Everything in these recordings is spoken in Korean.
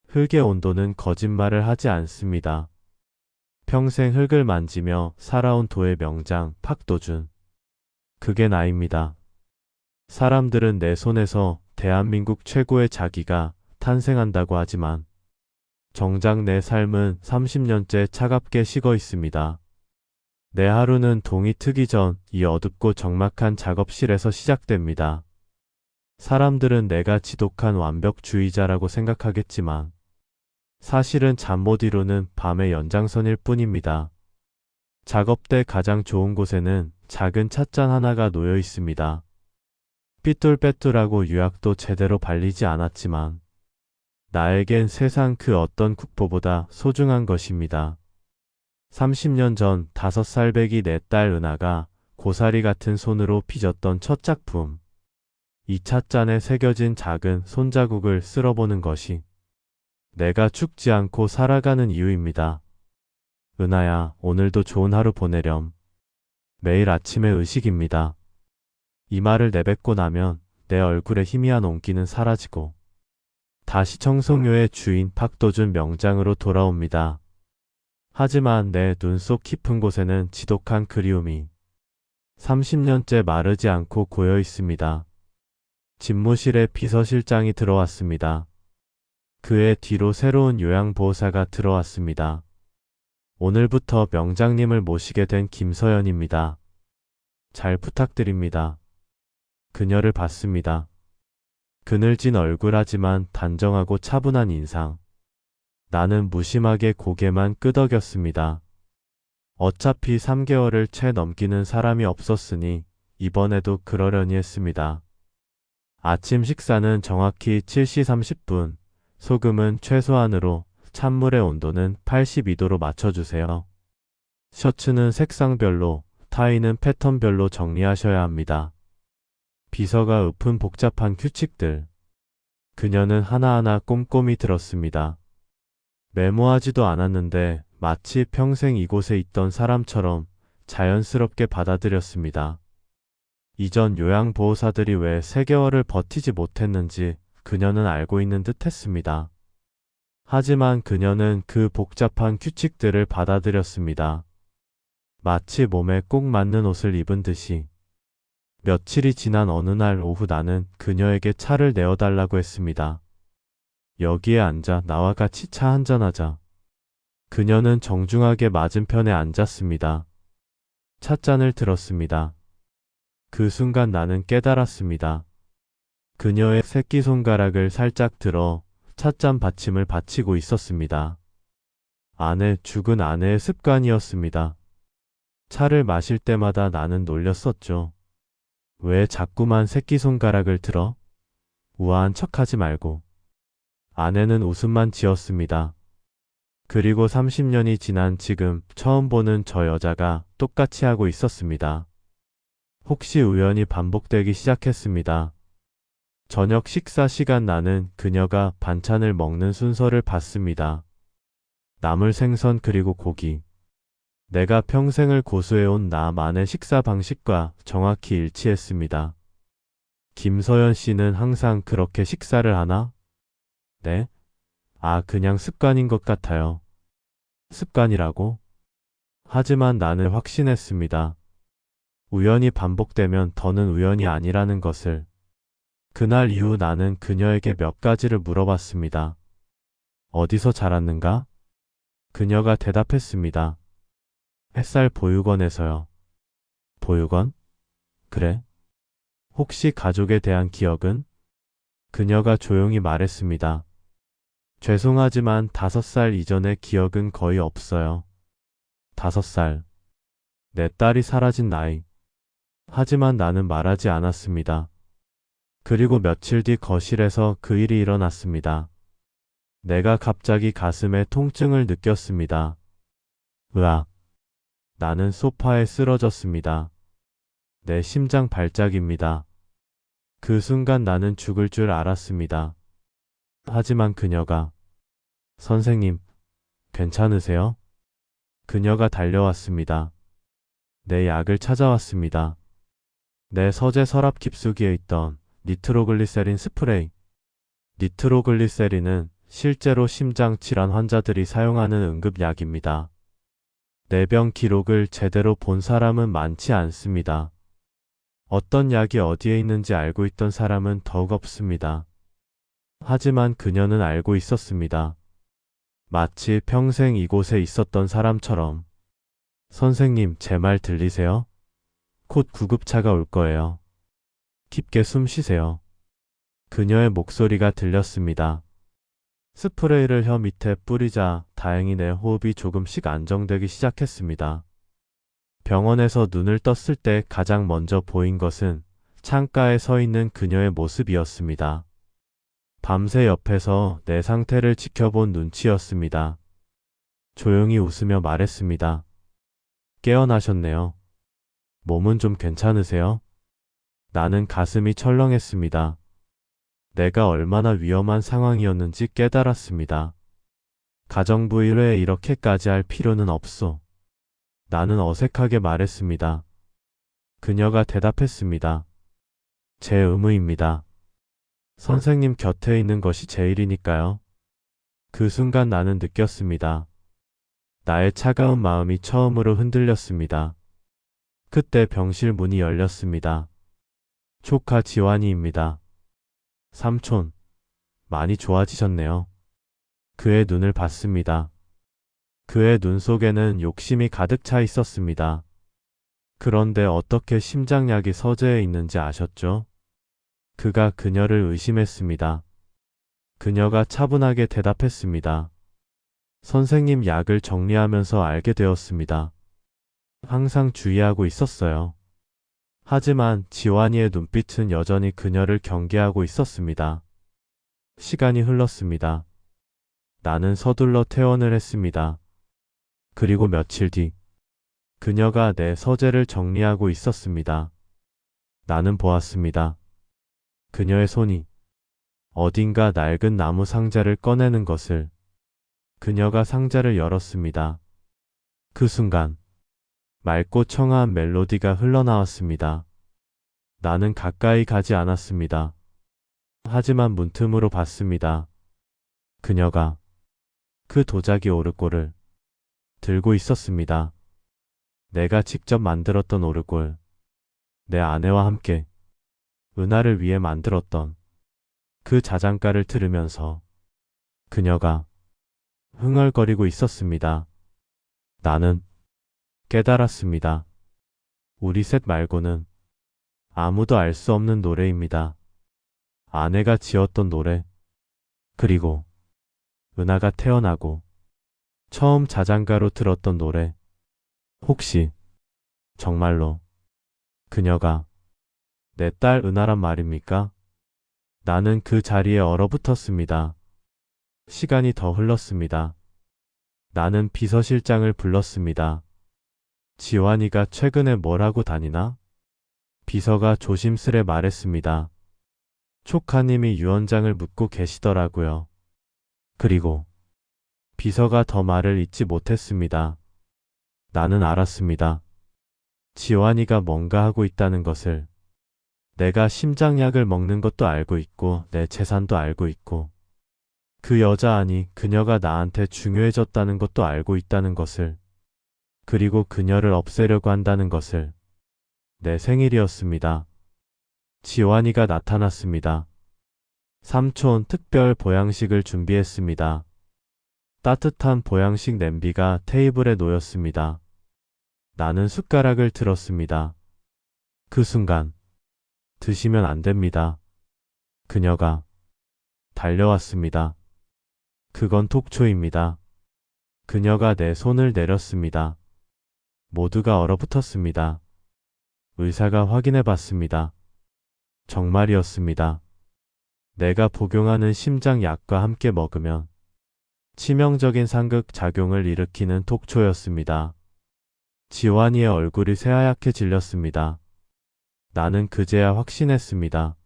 흙의 온도는 거짓말을 하지 않습니다. 평생 흙을 만지며 살아온 도의 명장 팍도준. 그게 나입니다. 사람들은 내 손에서 대한민국 최고의 자기가 탄생한다고 하지만 정작 내 삶은 30년째 차갑게 식어 있습니다. 내 하루는 동이 트기 전 이 어둡고 적막한 작업실에서 시작됩니다. 사람들은 내가 지독한 완벽주의자라고 생각하겠지만 사실은 잠 못 이루는 밤의 연장선일 뿐입니다. 작업대 가장 좋은 곳에는 작은 찻잔 하나가 놓여 있습니다. 삐뚤빼뚤하고 유약도 제대로 발리지 않았지만 나에겐 세상 그 어떤 국보보다 소중한 것입니다. 30년 전 5살배기 내 딸 은하가 고사리 같은 손으로 빚었던 첫 작품. 이 찻잔에 새겨진 작은 손자국을 쓸어보는 것이 내가 죽지 않고 살아가는 이유입니다. 은하야, 오늘도 좋은 하루 보내렴. 매일 아침의 의식입니다. 이 말을 내뱉고 나면 내 얼굴에 희미한 온기는 사라지고 다시 청송요의 주인 팍도준 명장으로 돌아옵니다. 하지만 내 눈 속 깊은 곳에는 지독한 그리움이 30년째 마르지 않고 고여 있습니다. 집무실에 비서실장이 들어왔습니다. 그의 뒤로 새로운 요양보호사가 들어왔습니다. 오늘부터 명장님을 모시게 된 김서연입니다. 잘 부탁드립니다. 그녀를 봤습니다. 그늘진 얼굴 하지만 단정하고 차분한 인상. 나는 무심하게 고개만 끄덕였습니다. 어차피 3개월을 채 넘기는 사람이 없었으니 이번에도 그러려니 했습니다. 아침 식사는 정확히 7시 30분, 소금은 최소한으로, 찬물의 온도는 82도로 맞춰주세요. 셔츠는 색상별로, 타이는 패턴별로 정리하셔야 합니다. 비서가 읊은 복잡한 규칙들. 그녀는 하나하나 꼼꼼히 들었습니다. 메모하지도 않았는데 마치 평생 이곳에 있던 사람처럼 자연스럽게 받아들였습니다. 이전 요양보호사들이 왜 3개월을 버티지 못했는지 그녀는 알고 있는 듯 했습니다. 하지만 그녀는 그 복잡한 규칙들을 받아들였습니다. 마치 몸에 꼭 맞는 옷을 입은 듯이. 며칠이 지난 어느 날 오후 나는 그녀에게 차를 내어달라고 했습니다. 여기에 앉아 나와 같이 차 한잔하자. 그녀는 정중하게 맞은편에 앉았습니다. 찻잔을 들었습니다. 그 순간 나는 깨달았습니다. 그녀의 새끼손가락을 살짝 들어 찻잔 받침을 받치고 있었습니다. 죽은 아내의 습관이었습니다. 차를 마실 때마다 나는 놀렸었죠. 왜 자꾸만 새끼손가락을 들어? 우아한 척하지 말고. 아내는 웃음만 지었습니다. 그리고 30년이 지난 지금 처음 보는 저 여자가 똑같이 하고 있었습니다. 혹시 우연히 반복되기 시작했습니다. 저녁 식사 시간 나는 그녀가 반찬을 먹는 순서를 봤습니다. 나물 생선 그리고 고기. 내가 평생을 고수해온 나만의 식사 방식과 정확히 일치했습니다. 김서연 씨는 항상 그렇게 식사를 하나? 네? 그냥 습관인 것 같아요. 습관이라고? 하지만 나는 확신했습니다. 우연히 반복되면 더는 우연이 아니라는 것을. 그날 이후 나는 그녀에게 몇 가지를 물어봤습니다. 어디서 자랐는가? 그녀가 대답했습니다. 햇살 보육원에서요. 보육원? 그래? 혹시 가족에 대한 기억은? 그녀가 조용히 말했습니다. 죄송하지만 5살 이전의 기억은 거의 없어요. 5살. 내 딸이 사라진 나이. 하지만 나는 말하지 않았습니다. 그리고 며칠 뒤 거실에서 그 일이 일어났습니다. 내가 갑자기 가슴에 통증을 느꼈습니다. 으악. 나는 소파에 쓰러졌습니다. 내 심장 발작입니다. 그 순간 나는 죽을 줄 알았습니다. 하지만 그녀가 선생님, 괜찮으세요? 그녀가 달려왔습니다. 내 약을 찾아왔습니다. 내 서재 서랍 깊숙이에 있던 니트로글리세린 스프레이. 니트로글리세린은 실제로 심장 질환 환자들이 사용하는 응급약입니다. 내병 기록을 제대로 본 사람은 많지 않습니다. 어떤 약이 어디에 있는지 알고 있던 사람은 더욱 없습니다. 하지만 그녀는 알고 있었습니다. 마치 평생 이곳에 있었던 사람처럼. 선생님, 제 말 들리세요? 곧 구급차가 올 거예요. 깊게 숨 쉬세요. 그녀의 목소리가 들렸습니다. 스프레이를 혀 밑에 뿌리자 다행히 내 호흡이 조금씩 안정되기 시작했습니다. 병원에서 눈을 떴을 때 가장 먼저 보인 것은 창가에 서 있는 그녀의 모습이었습니다. 밤새 옆에서 내 상태를 지켜본 눈치였습니다. 조용히 웃으며 말했습니다. 깨어나셨네요. 몸은 좀 괜찮으세요? 나는 가슴이 철렁했습니다. 내가 얼마나 위험한 상황이었는지 깨달았습니다. 가정부 1회에 이렇게까지 할 필요는 없어. 나는 어색하게 말했습니다. 그녀가 대답했습니다. 제 의무입니다. 선생님 곁에 있는 것이 제 일이니까요. 그 순간 나는 느꼈습니다. 나의 차가운 마음이 처음으로 흔들렸습니다. 그때 병실 문이 열렸습니다. 조카 지환이입니다. 삼촌, 많이 좋아지셨네요. 그의 눈을 봤습니다. 그의 눈 속에는 욕심이 가득 차 있었습니다. 그런데 어떻게 심장약이 서재에 있는지 아셨죠? 그가 그녀를 의심했습니다. 그녀가 차분하게 대답했습니다. 선생님 약을 정리하면서 알게 되었습니다. 항상 주의하고 있었어요. 하지만 지환이의 눈빛은 여전히 그녀를 경계하고 있었습니다. 시간이 흘렀습니다. 나는 서둘러 퇴원을 했습니다. 그리고 며칠 뒤, 그녀가 내 서재를 정리하고 있었습니다. 나는 보았습니다. 그녀의 손이 어딘가 낡은 나무 상자를 꺼내는 것을. 그녀가 상자를 열었습니다. 그 순간 맑고 청아한 멜로디가 흘러나왔습니다. 나는 가까이 가지 않았습니다. 하지만 문틈으로 봤습니다. 그녀가 그 도자기 오르골을 들고 있었습니다. 내가 직접 만들었던 오르골. 내 아내와 함께 은하를 위해 만들었던 그 자장가를 들으면서 그녀가 흥얼거리고 있었습니다. 나는 깨달았습니다. 우리 셋 말고는 아무도 알 수 없는 노래입니다. 아내가 지었던 노래. 그리고 은하가 태어나고 처음 자장가로 들었던 노래. 혹시 정말로 그녀가 내 딸 은하란 말입니까? 나는 그 자리에 얼어붙었습니다. 시간이 더 흘렀습니다. 나는 비서실장을 불렀습니다. 지환이가 최근에 뭘 하고 다니나? 비서가 조심스레 말했습니다. 촉하님이 유언장을 묻고 계시더라고요. 그리고 비서가 더 말을 잇지 못했습니다. 나는 알았습니다. 지환이가 뭔가 하고 있다는 것을. 내가 심장약을 먹는 것도 알고 있고 내 재산도 알고 있고 그 여자 아니 그녀가 나한테 중요해졌다는 것도 알고 있다는 것을. 그리고 그녀를 없애려고 한다는 것을. 내 생일이었습니다. 지환이가 나타났습니다. 삼촌 특별 보양식을 준비했습니다. 따뜻한 보양식 냄비가 테이블에 놓였습니다. 나는 숟가락을 들었습니다. 그 순간 드시면 안 됩니다. 그녀가 달려왔습니다. 그건 톡초입니다. 그녀가 내 손을 내렸습니다. 모두가 얼어붙었습니다. 의사가 확인해 봤습니다. 정말이었습니다. 내가 복용하는 심장약과 함께 먹으면 치명적인 상극 작용을 일으키는 톡초였습니다. 지환이의 얼굴이 새하얗게 질렸습니다. 나는 그제야 확신했습니다.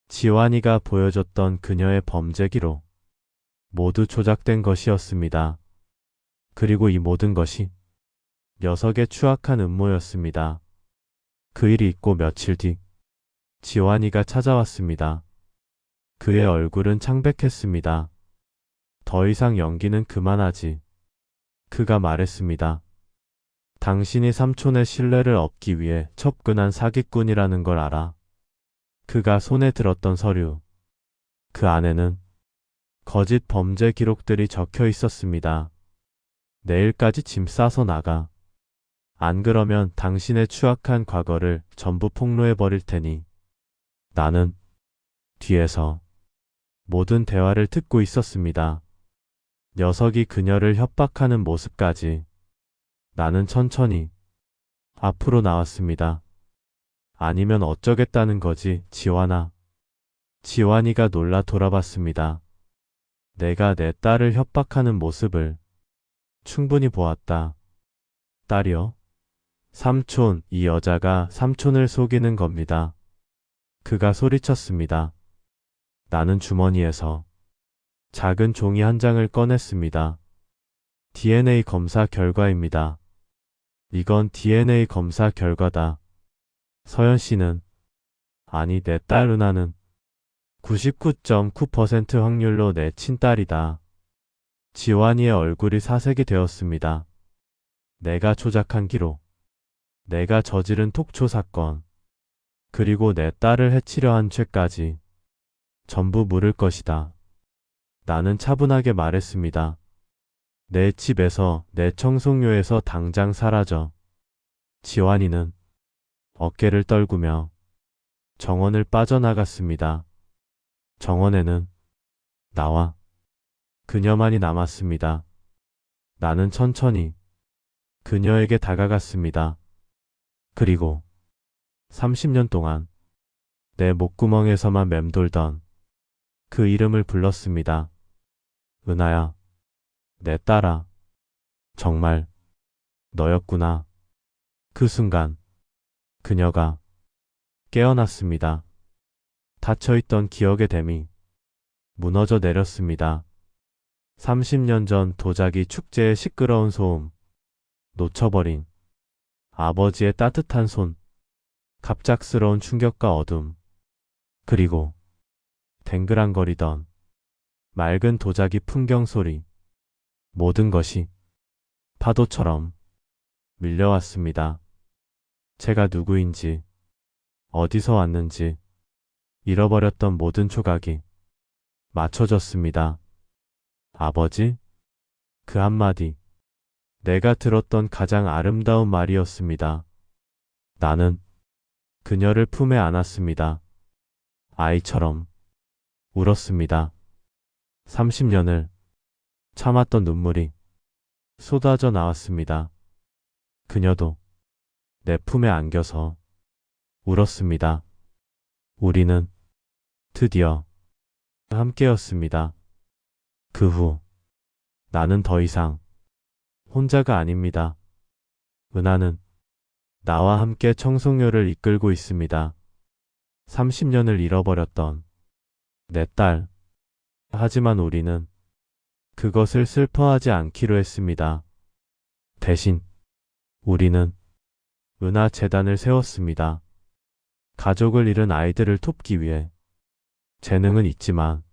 지환이가 보여줬던 그녀의 범죄 기록 모두 조작된 것이었습니다. 그리고 이 모든 것이 녀석의 추악한 음모였습니다. 그 일이 있고 며칠 뒤 지환이가 찾아왔습니다. 그의 얼굴은 창백했습니다. 더 이상 연기는 그만하지. 그가 말했습니다. 당신이 삼촌의 신뢰를 얻기 위해 첩근한 사기꾼이라는 걸 알아. 그가 손에 들었던 서류. 그 안에는 거짓 범죄 기록들이 적혀 있었습니다. 내일까지 짐 싸서 나가. 안 그러면 당신의 추악한 과거를 전부 폭로해 버릴 테니. 나는 뒤에서 모든 대화를 듣고 있었습니다. 녀석이 그녀를 협박하는 모습까지. 나는 천천히 앞으로 나왔습니다. 아니면 어쩌겠다는 거지, 지완아. 지완이가 놀라 돌아봤습니다. 내가 내 딸을 협박하는 모습을 충분히 보았다. 딸이요? 삼촌, 이 여자가 삼촌을 속이는 겁니다. 그가 소리쳤습니다. 나는 주머니에서 작은 종이 한 장을 꺼냈습니다. DNA 검사 결과입니다. 이건 DNA 검사 결과다. 서연 씨는, 아니 내 딸 은하는 99.9% 확률로 내 친딸이다. 지완이의 얼굴이 사색이 되었습니다. 내가 조작한 기록, 내가 저지른 톡초 사건, 그리고 내 딸을 해치려 한 죄까지 전부 물을 것이다. 나는 차분하게 말했습니다. 내 집에서, 내 청송료에서 당장 사라져. 지완이는 어깨를 떨구며 정원을 빠져나갔습니다. 정원에는 나와 그녀만이 남았습니다. 나는 천천히 그녀에게 다가갔습니다. 그리고 30년 동안 내 목구멍에서만 맴돌던 그 이름을 불렀습니다. 은하야, 내 딸아, 정말 너였구나. 그 순간 그녀가 깨어났습니다. 닫혀있던 기억의 댐이 무너져 내렸습니다. 30년 전 도자기 축제의 시끄러운 소음, 놓쳐버린 아버지의 따뜻한 손, 갑작스러운 충격과 어둠, 그리고 댕그랑거리던 맑은 도자기 풍경 소리, 모든 것이 파도처럼 밀려왔습니다. 제가 누구인지, 어디서 왔는지 잃어버렸던 모든 조각이 맞춰졌습니다. 아버지? 그 한마디, 내가 들었던 가장 아름다운 말이었습니다. 나는 그녀를 품에 안았습니다. 아이처럼 울었습니다. 30년을 참았던 눈물이 쏟아져 나왔습니다. 그녀도 내 품에 안겨서 울었습니다. 우리는 드디어 함께였습니다. 그 후 나는 더 이상 혼자가 아닙니다. 은하는 나와 함께 청송료를 이끌고 있습니다. 30년을 잃어버렸던 내 딸. 하지만 우리는 그것을 슬퍼하지 않기로 했습니다. 대신 우리는 은하 재단을 세웠습니다. 가족을 잃은 아이들을 돕기 위해. 재능은 있지만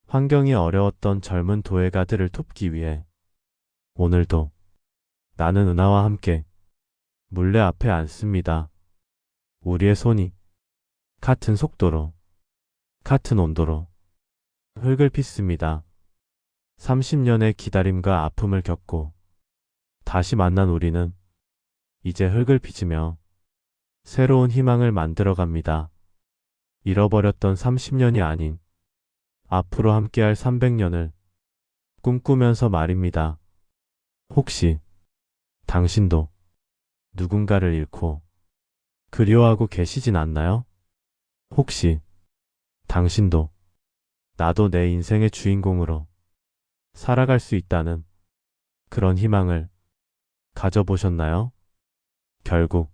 환경이 어려웠던 젊은 도예가들을 돕기 위해. 오늘도 나는 은하와 함께 물레 앞에 앉습니다. 우리의 손이 같은 속도로, 같은 온도로 흙을 빚습니다. 30년의 기다림과 아픔을 겪고 다시 만난 우리는 이제 흙을 빚으며 새로운 희망을 만들어갑니다. 잃어버렸던 30년이 아닌 앞으로 함께할 300년을 꿈꾸면서 말입니다. 혹시 당신도 누군가를 잃고 그리워하고 계시진 않나요? 혹시 당신도 나도 내 인생의 주인공으로 살아갈 수 있다는 그런 희망을 가져보셨나요? 결국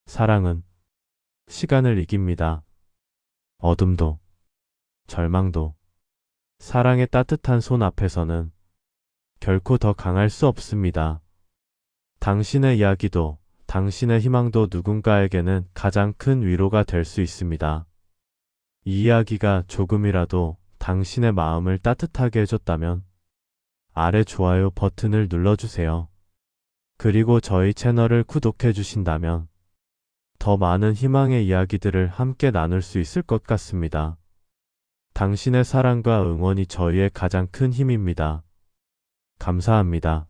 사랑은 시간을 이깁니다. 어둠도 절망도 사랑의 따뜻한 손 앞에서는 결코 더 강할 수 없습니다. 당신의 이야기도 당신의 희망도 누군가에게는 가장 큰 위로가 될 수 있습니다. 이 이야기가 조금이라도 당신의 마음을 따뜻하게 해줬다면 아래 좋아요 버튼을 눌러주세요. 그리고 저희 채널을 구독해 주신다면 더 많은 희망의 이야기들을 함께 나눌 수 있을 것 같습니다. 당신의 사랑과 응원이 저희의 가장 큰 힘입니다. 감사합니다.